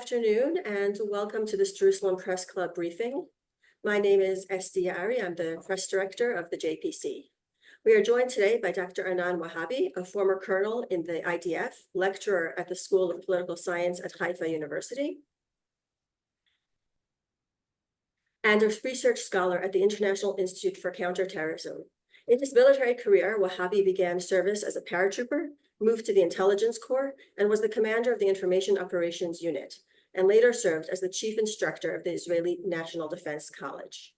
afternoon and welcome to this Jerusalem Press Club briefing. My name is Esti Yaari. I'm the press director of the JPC. We are joined today by Dr. Anan Wahabi, a former colonel in the IDF, lecturer at the School of Political Science at Haifa University, and a research scholar at the International Institute for Counterterrorism. In his military career, Wahabi began service as a paratrooper, moved to the Intelligence Corps, and was the commander of the Information Operations Unit, and later served as the chief instructor of the Israeli National Defense College.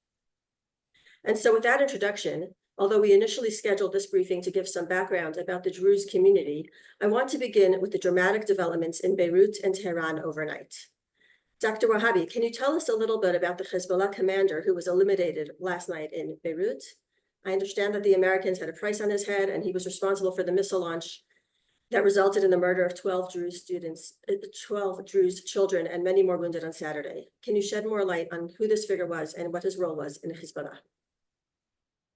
And so with that introduction, although we initially scheduled this briefing to give some background about the Druze community, I want to begin with the dramatic developments in Beirut and Tehran overnight. Dr. Wahabi, can you tell us a little bit about the Hezbollah commander who was eliminated last night in Beirut? I understand that the Americans had a price on his head and he was responsible for the missile launch that resulted in the murder of 12 Druze children and many more wounded on Saturday. Can you shed more light on who this figure was and what his role was in Hezbollah?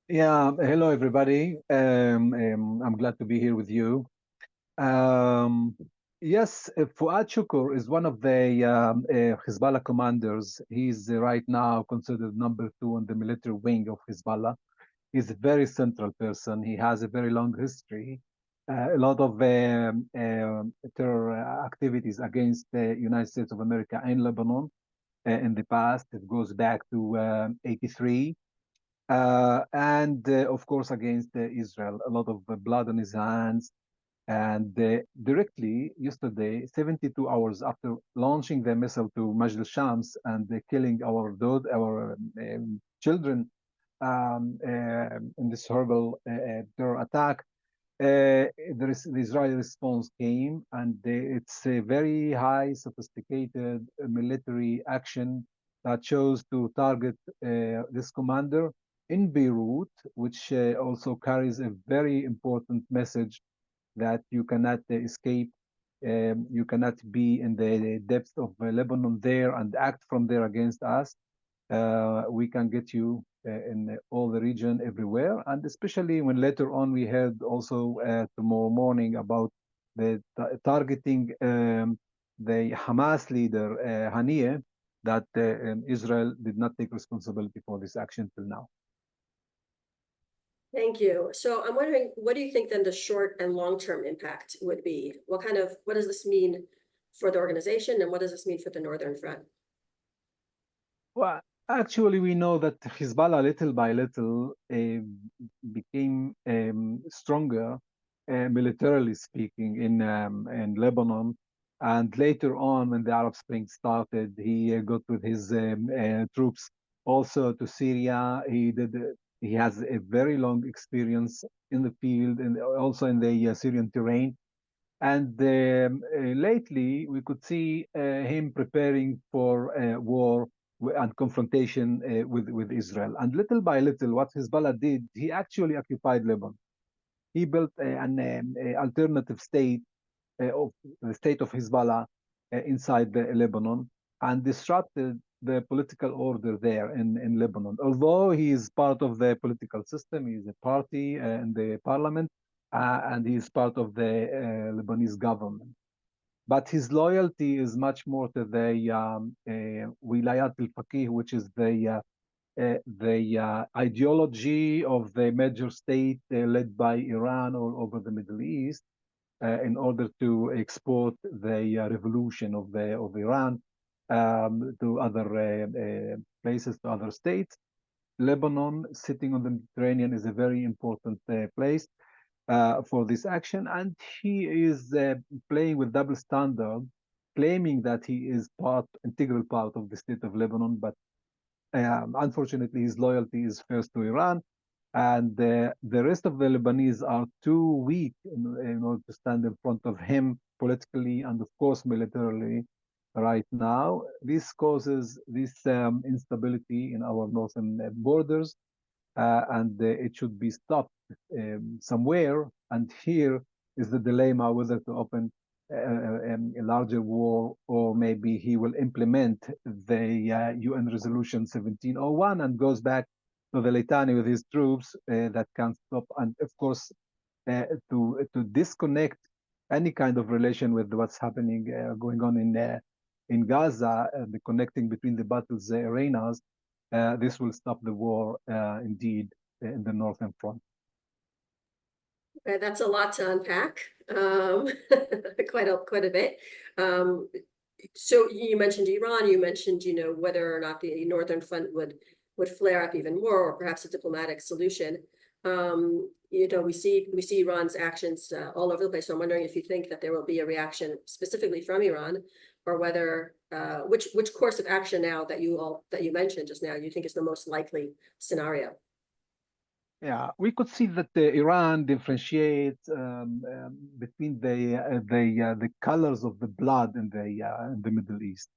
Yeah, hello everybody. I'm glad to be here with you. Yes, Fuad Shukr is one of the Hezbollah commanders. He's right now considered number 2 on the military wing of Hezbollah. He's a very central person. He has a very long history. A lot of terror activities against the United States of America and Lebanon in the past. It goes back to 83. And of course, against Israel, a lot of blood on his hands. And directly yesterday, 72 hours after launching the missile to Majd al-Shams and killing our children in this horrible terror attack, the Israeli response came, and it's a very high, sophisticated military action that chose to target this commander in Beirut, which also carries a very important message that you cannot escape. You cannot be in the depths of Lebanon there and act from there against us. We can get you in all the region, everywhere, and especially when later on we heard also tomorrow morning about the targeting the Hamas leader Haniyeh, that Israel did not take responsibility for this action till now. Thank you. So I'm wondering, what do you think then the short and long-term impact would be? What does this mean for the organization, and what does this mean for the Northern Front? Well, actually, we know that Hezbollah, little by little, became stronger, militarily speaking, in Lebanon. And later on, when the Arab Spring started, he got with his troops also to Syria. He has a very long experience in the field and also in the Syrian terrain. And lately, we could see him preparing for war and confrontation with Israel. And little by little, what Hezbollah did, he actually occupied Lebanon. He built an alternative state of the state of Hezbollah inside Lebanon, and disrupted the political order there in Lebanon. Although he is part of the political system, he is a party in the parliament, and he is part of the Lebanese government. But his loyalty is much more to the Wilayat al-Faqih, which is the ideology of the major state led by Iran all over the Middle East, in order to export the revolution of Iran to other places, to other states. Lebanon, sitting on the Mediterranean, is a very important place for this action, and he is playing with double standard, claiming that he is integral part of the state of Lebanon, but unfortunately his loyalty is first to Iran, and the rest of the Lebanese are too weak in order to stand in front of him politically and of course militarily right now. This causes this instability in our northern borders, and it should be stopped somewhere. And here is the dilemma, whether to open a larger war, or maybe he will implement the UN resolution 1701 and goes back to the litany with his troops that can stop, and of course to disconnect any kind of relation with what's happening going on in Gaza, the connecting between the battles arenas, this will stop the war indeed in the northern front. That's a lot to unpack, quite a bit. So you mentioned Iran, you mentioned, whether or not the Northern Front would flare up even more, or perhaps a diplomatic solution. We see Iran's actions all over the place. So I'm wondering if you think that there will be a reaction specifically from Iran, or whether which course of action now that you mentioned just now you think is the most likely scenario. Yeah, we could see that Iran differentiates between the colors of the blood in the Middle East.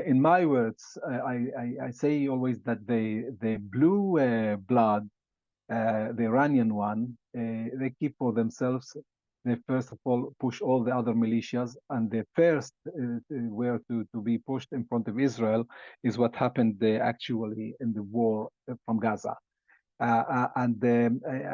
In my words, I say always that the blue blood, the Iranian one, they keep for themselves. They first of all push all the other militias, and the first were to be pushed in front of Israel is what happened actually in the war from Gaza. And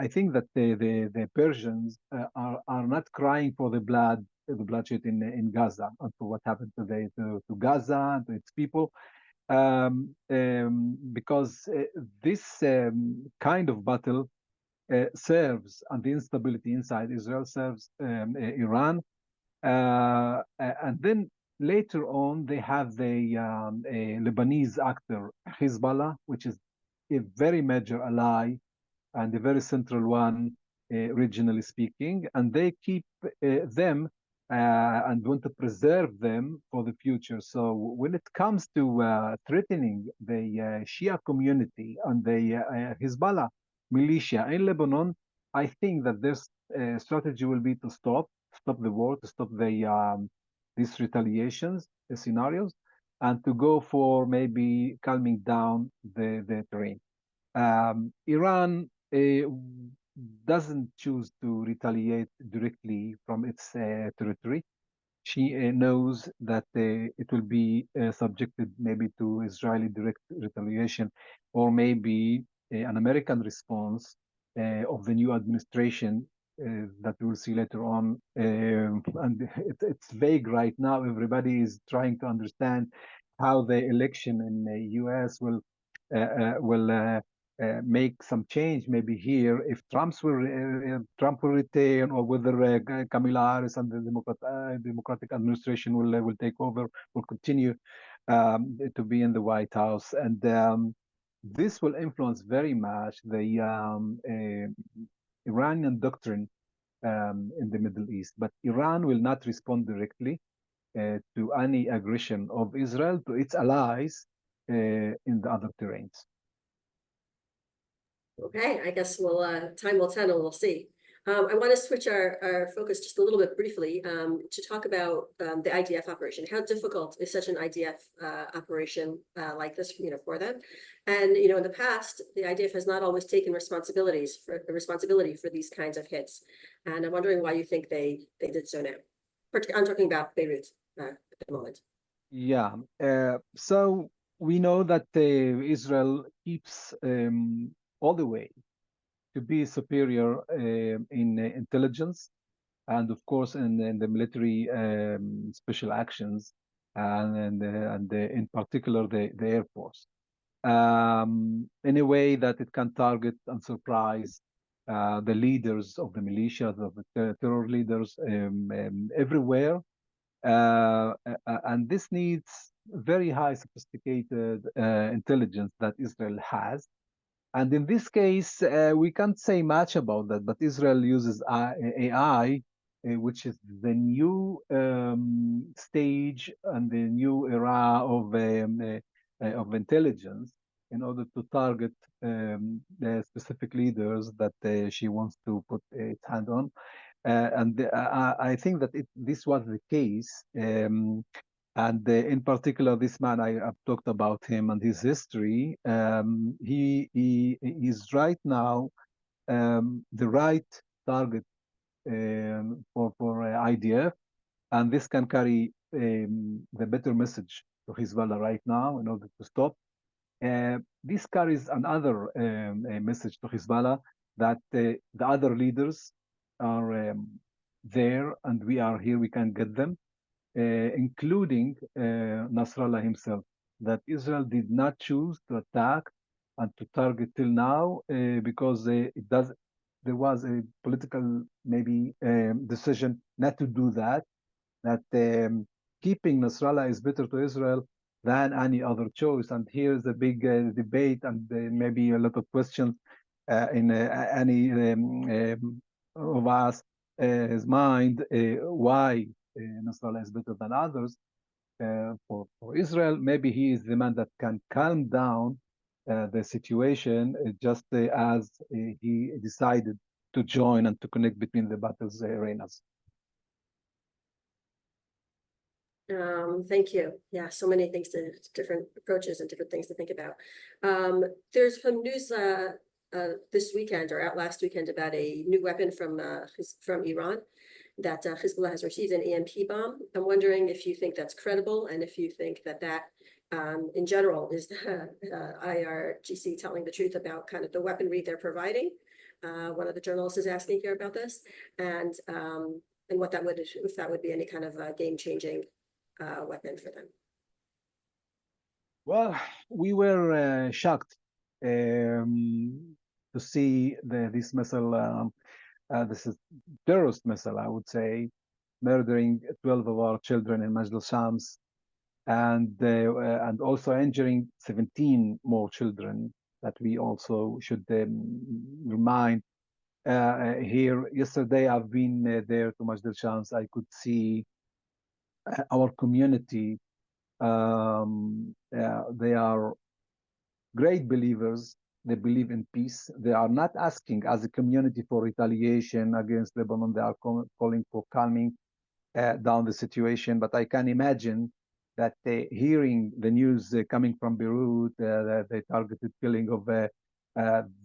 I think that the Persians are not crying for the bloodshed in Gaza, and for what happened to Gaza and to its people, because this kind of battle serves, and the instability inside Israel serves Iran, and then later on they have the Lebanese actor Hezbollah, which is a very major ally and a very central one, regionally speaking, and they keep them and want to preserve them for the future. So when it comes to threatening the Shia community and the Hezbollah militia in Lebanon, I think that their strategy will be to stop the war, to stop these retaliations, the scenarios, and to go for maybe calming down the terrain. Iran doesn't choose to retaliate directly from its territory. She knows that it will be subjected maybe to Israeli direct retaliation, or maybe an American response of the new administration that we'll see later on. And it's vague right now. Everybody is trying to understand how the election in the US will make some change maybe here if Trump will retain, or whether Kamala Harris and the Democratic administration will take over, will continue to be in the White House, and this will influence very much the Iranian doctrine in the Middle East. But Iran will not respond directly to any aggression of Israel to its allies in the other terrains. Okay, I guess time will tell, and we'll see. I want to switch our focus just a little bit briefly to talk about the IDF operation. How difficult is such an IDF operation like this, for them? And in the past, the IDF has not always taken responsibility for these kinds of hits. And I'm wondering why you think they did so now. I'm talking about Beirut at the moment. Yeah. So we know that Israel keeps all the way to be superior in intelligence, and of course in the military special actions, and in particular the Air Force, in a way that it can target and surprise the leaders of the militias, of the terror leaders everywhere. And this needs very high sophisticated intelligence that Israel has. And in this case, we can't say much about that, but Israel uses AI, which is the new stage and the new era of intelligence, in order to target the specific leaders that she wants to put its hand on. And I think that this was the case. And in particular, this man, I've talked about him and his history. He is right now the right target for IDF, and this can carry the better message to Hezbollah right now in order to stop. This carries another message to Hezbollah that the other leaders are there, and we are here, we can get them. including Nasrallah himself, that Israel did not choose to attack and to target till now because there was a political maybe decision not to do that. That keeping Nasrallah is better to Israel than any other choice. And here's a big debate and maybe a lot of questions in any of us his mind why Nasrallah is better than others. For Israel, maybe he is the man that can calm down the situation just as he decided to join and to connect between the battles arenas. Thank you. Yeah, so many things to different approaches and different things to think about. There's some news this weekend or out last weekend about a new weapon from Iran that Hezbollah has received, an EMP bomb. I'm wondering if you think that's credible and if you think that in general is the IRGC telling the truth about kind of the weaponry they're providing. One of the journalists is asking here about this and what that would, if that would be any kind of game-changing weapon for them. Well, we were shocked to see this missile. This is terrorist missile, I would say, murdering 12 of our children in Majd al-Shams, and also injuring 17 more children that we also should remind. Here, yesterday, I've been there to Majd al-Shams. I could see our community. They are great believers. They believe in peace. They are not asking as a community for retaliation against Lebanon. They are calling for calming down the situation. But I can imagine that hearing the news coming from Beirut, the targeted killing of the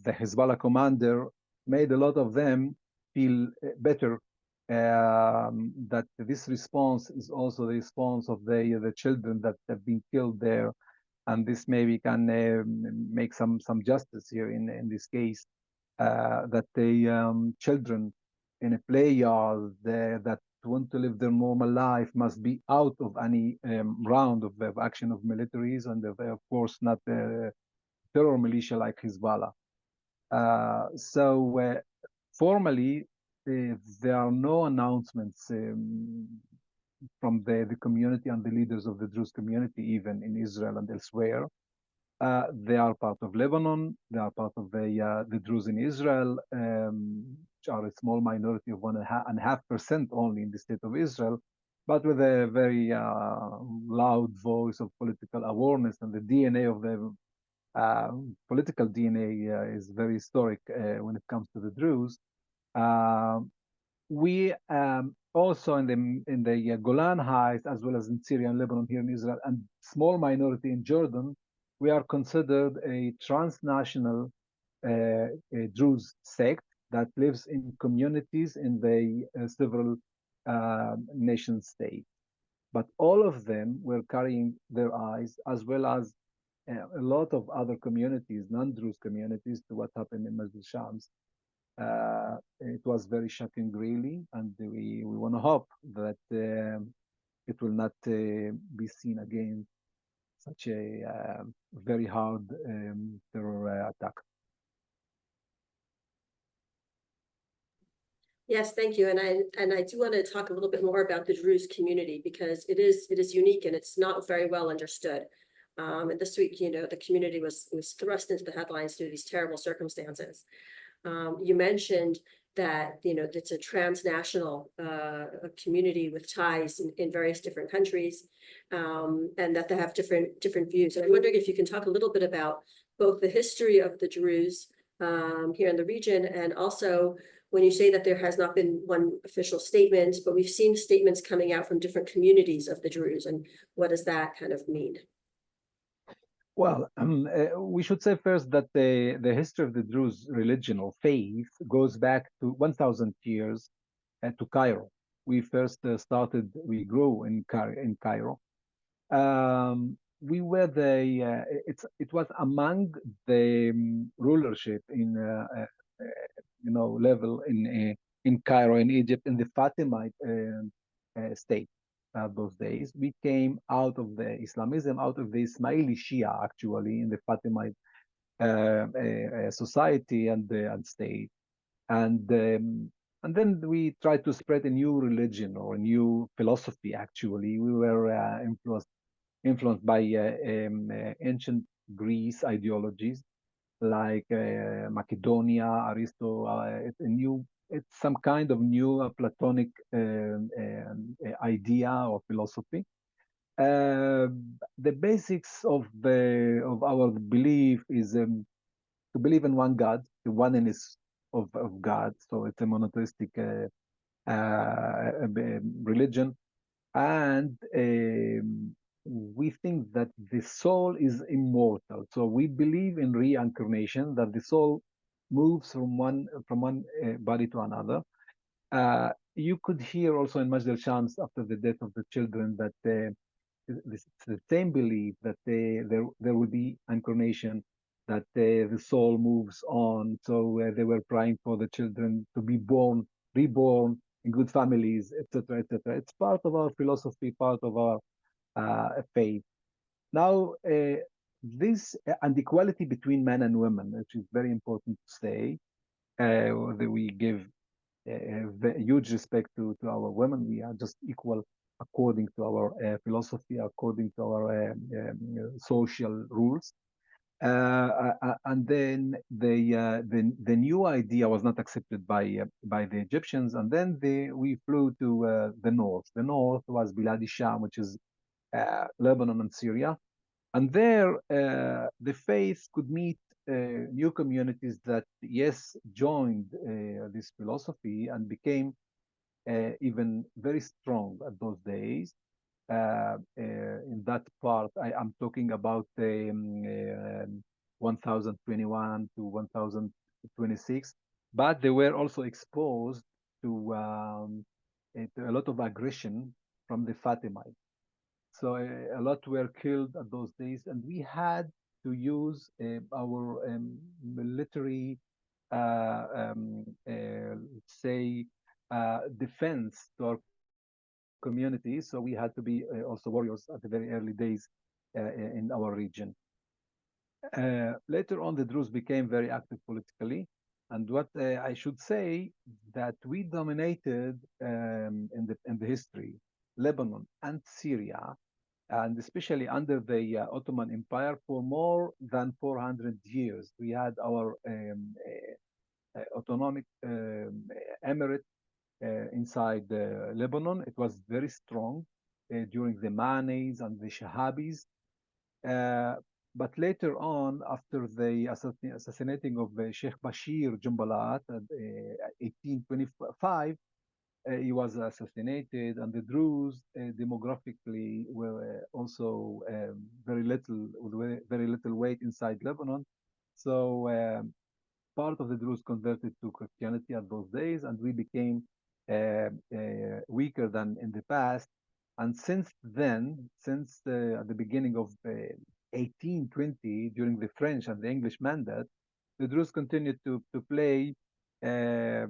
Hezbollah commander, made a lot of them feel better that this response is also the response of the children that have been killed there. And this maybe can make some justice here in this case, that the children in a play yard that want to live their normal life must be out of any round of action of militaries, and of course not terror militia like Hezbollah. So formally, there are no announcements from the community and the leaders of the Druze community, even in Israel and elsewhere. They are part of Lebanon. They are part of the Druze in Israel, which are a small minority of 1.5% only in the state of Israel, but with a very loud voice of political awareness, and the DNA of the political DNA is very historic when it comes to the Druze. We also in the Golan Heights, as well as in Syria and Lebanon, here in Israel, and small minority in Jordan, we are considered a transnational Druze sect that lives in communities in the several nation states. But all of them were carrying their eyes, as well as a lot of other communities, non-Druze communities, to what happened in Majd al-Shams. It was very shocking, really, and we want to hope that it will not be seen again, such a very hard terror attack. Yes, thank you. And I do want to talk a little bit more about the Druze community, because it is unique and it's not very well understood. And this week, the community was thrust into the headlines due to these terrible circumstances. You mentioned that, it's a transnational community with ties in various different countries, and that they have different views. And I'm wondering if you can talk a little bit about both the history of the Druze here in the region, and also when you say that there has not been one official statement, but we've seen statements coming out from different communities of the Druze, and what does that kind of mean? Well, we should say first that the history of the Druze religion or faith goes back to 1,000 years to Cairo. We first we grew in Cairo. We were it was among the rulership in level in Cairo, in Egypt, in the Fatimite state. those days. We came out of the Islamism, out of the Ismaili Shia, actually, in the Fatimid society and state. And then we tried to spread a new religion or a new philosophy, actually. We were influenced by ancient Greece ideologies like Macedonia, Aristo. It's some kind of new Platonic idea or philosophy. The basics of our belief is to believe in one God, the oneness of God. So it's a monotheistic religion, and we think that the soul is immortal. So we believe in reincarnation, that the soul moves from one body to another. You could hear also in Majd al-Shams after the death of the children that the same belief that there will be incarnation, that the soul moves on. So they were praying for the children to be reborn in good families, etc., etc. It's part of our philosophy, part of our faith. Now, this and equality between men and women, which is very important to say, that we give huge respect to our women. We are just equal according to our philosophy, according to our social rules. And then the new idea was not accepted by the Egyptians, and then we flew to the north. The north was Bilad Sham, which is Lebanon and Syria, and there the faith could meet new communities that yes joined this philosophy and became even very strong at those days. In that part, I am talking about 1021 to 1026, but they were also exposed to a lot of aggression from the Fatimites. So a lot were killed at those days, and we had to use our military, let's say, defense to our community. So we had to be also warriors at the very early days in our region. Later on, the Druze became very active politically. And what I should say that we dominated in the history, Lebanon and Syria, and especially under the Ottoman Empire for more than 400 years. We had our autonomic emirate inside Lebanon. It was very strong during the Manis and the Shahabis. But later on, after the assassinating of Sheikh Bashir Jumbalat in 1825, he was assassinated, and the Druze demographically were also very little weight inside Lebanon. So part of the Druze converted to Christianity at those days, and we became weaker than in the past. And since then, since at the beginning of 1820, during the French and the English mandate, the Druze continued to play a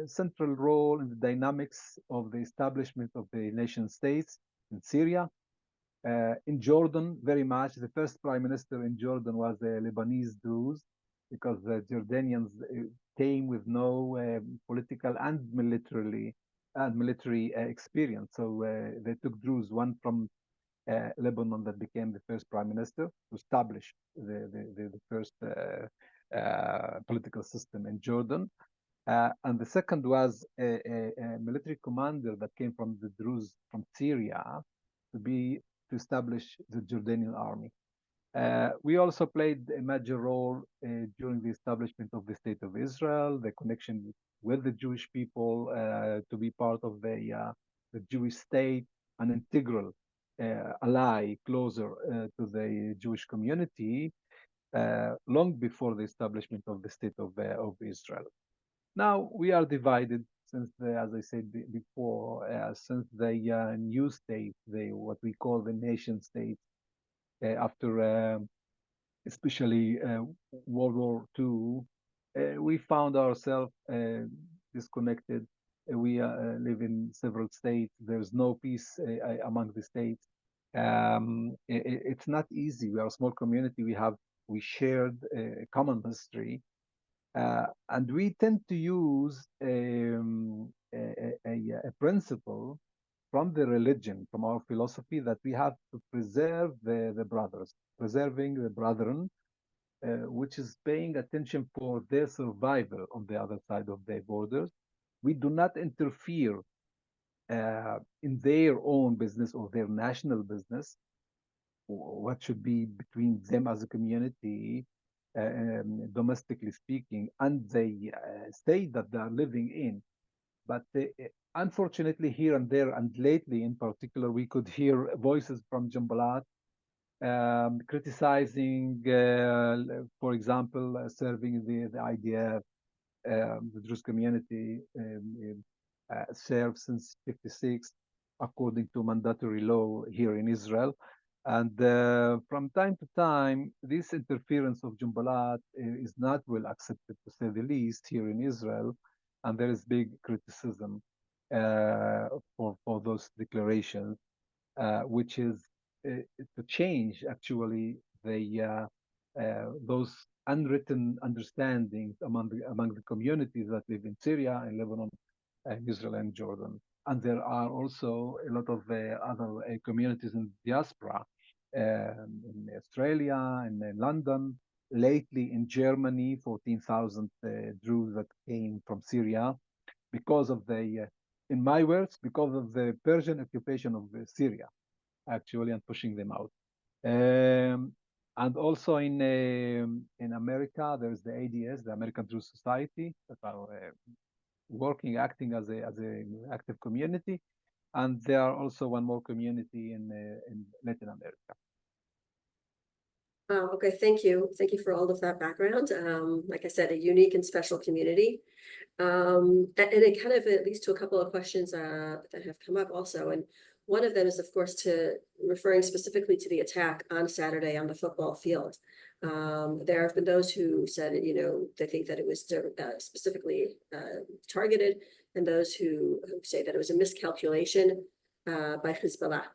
central role in the dynamics of the establishment of the nation states in Syria, in Jordan, very much. The first prime minister in Jordan was a Lebanese Druze, because the Jordanians came with no political and military experience. So they took Druze, one from Lebanon that became the first prime minister, to establish the first political system in Jordan. And the second was a military commander that came from the Druze from Syria to establish the Jordanian army. We also played a major role during the establishment of the State of Israel, the connection with the Jewish people, to be part of the Jewish state, an integral ally closer to the Jewish community, long before the establishment of the State of Israel. Now we are divided since as I said before, since the new state, what we call the nation state, after especially World War II, we found ourselves disconnected We live in several states. There's no peace among the states. It's not easy. We are a small community. We shared a common history, and we tend to use a principle from the religion, from our philosophy, that we have to preserve the brothers, preserving the brethren, which is paying attention for their survival on the other side of the borders. We do not interfere in their own business or their national business, what should be between them as a community, domestically speaking, and the state that they are living in. But unfortunately, here and there, and lately in particular, we could hear voices from Jumbalat criticizing, for example, serving the IDF, the Druze community served since 56, according to mandatory law here in Israel. And from time to time, this interference of Jumbalat is not well accepted, to say the least, here in Israel. And there is big criticism for those declarations, which is to change actually those unwritten understandings among the communities that live in Syria and Lebanon and Israel and Jordan. And there are also a lot of other communities in diaspora, in Australia and in London, lately in Germany, 14,000 Druze that came from Syria because of in my words, because of the Persian occupation of Syria, actually, and pushing them out. And also in America, there's the ADS, the American Druze Society, that are working, acting as a active community, and there are also one more community in Latin America. Okay, thank you. Thank you for all of that background. Like I said, a unique and special community. And it kind of leads to a couple of questions that have come up also. And one of them is, of course, referring specifically to the attack on Saturday on the football field. There have been those who said, they think that it was specifically targeted, and those who say that it was a miscalculation by Hezbollah.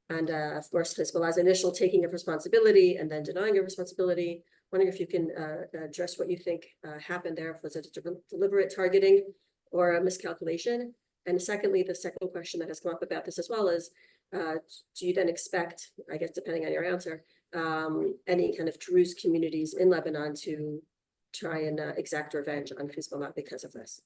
And of course, Hezbollah's initial taking of responsibility and then denying of responsibility. Wondering if you can address what you think happened there. Was it a deliberate targeting or a miscalculation? And secondly, the second question that has come up about this as well is, do you then expect, I guess, depending on your answer, any kind of Druze communities in Lebanon to try and exact revenge on Hezbollah because of this?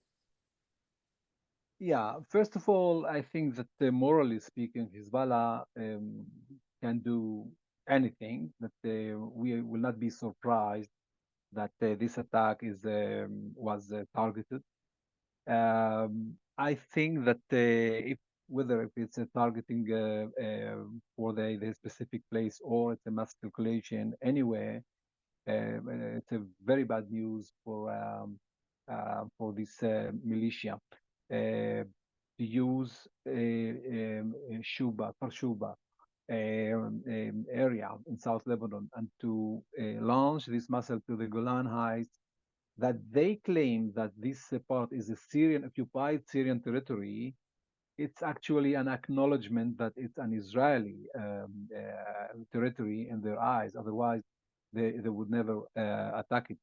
Yeah, first of all, I think that morally speaking, Hezbollah can do anything, that we will not be surprised that this attack was targeted. I think that whether if it's a targeting for the specific place or it's a mass calculation anywhere, it's a very bad news for this militia. To use Shuba, Farshuba area in South Lebanon and to launch this missile to the Golan Heights, that they claim that this part is a occupied Syrian territory. It's actually an acknowledgement that it's an Israeli territory in their eyes. Otherwise, they would never attack it.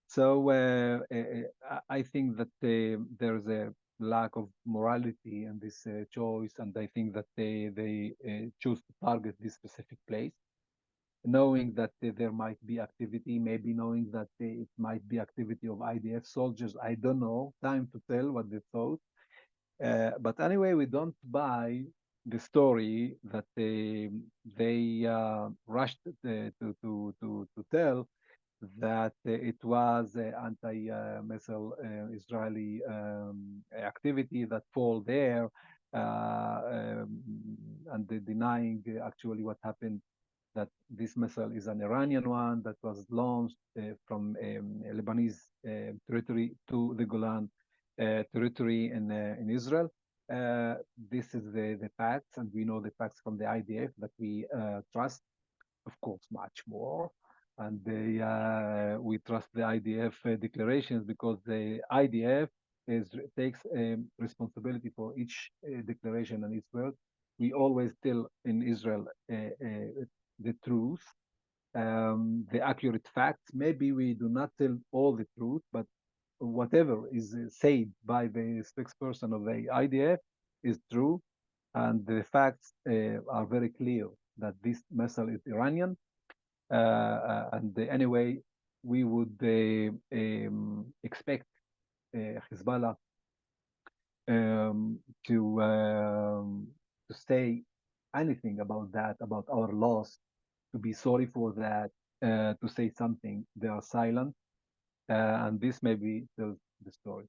So I think that there's a lack of morality in this choice, and I think that they choose to target this specific place, knowing that there might be activity, maybe knowing that it might be activity of IDF soldiers. I don't know. Time to tell what they thought. But anyway, we don't buy the story that they rushed to tell that it was anti-missile Israeli activity that fall there, and denying actually what happened, that this missile is an Iranian one that was launched from Lebanese territory to the Golan territory in Israel. This is the facts, and we know the facts from the IDF that we trust, of course, much more. and we trust the IDF declarations because the IDF takes responsibility for each declaration and its word. We always tell in Israel the truth, the accurate facts. Maybe we do not tell all the truth, but whatever is said by the spokesperson of the IDF is true, and the facts are very clear that this missile is Iranian. And anyway, we would expect Hezbollah to say anything about that, about our loss, to be sorry for that, to say something. They are silent, and this maybe tells the story.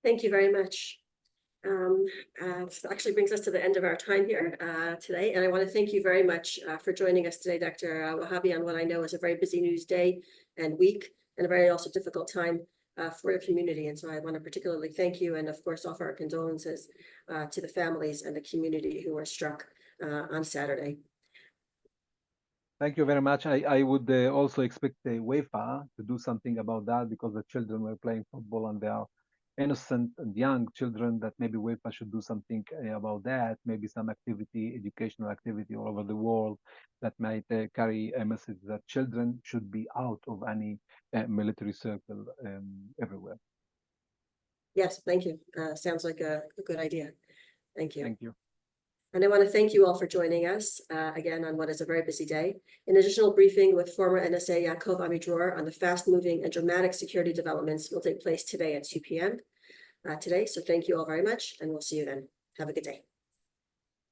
Thank you very much. This actually brings us to the end of our time here today. And I want to thank you very much for joining us today, Dr. Wahabi, on what I know is a very busy news day and week, and a very also difficult time for your community. And so I want to particularly thank you, and of course offer our condolences to the families and the community who were struck on Saturday. Thank you very much. I would also expect the UEFA to do something about that, because the children were playing football and they are innocent and young children, that maybe UEFA should do something about that, maybe some activity, educational activity all over the world that might carry a message that children should be out of any military circle everywhere. Yes, thank you. Sounds like a good idea. Thank you. Thank you. And I want to thank you all for joining us again on what is a very busy day. An additional briefing with former NSA Yaakov Amidror on the fast-moving and dramatic security developments will take place today at 2 p.m. today. So thank you all very much, and we'll see you then. Have a good day.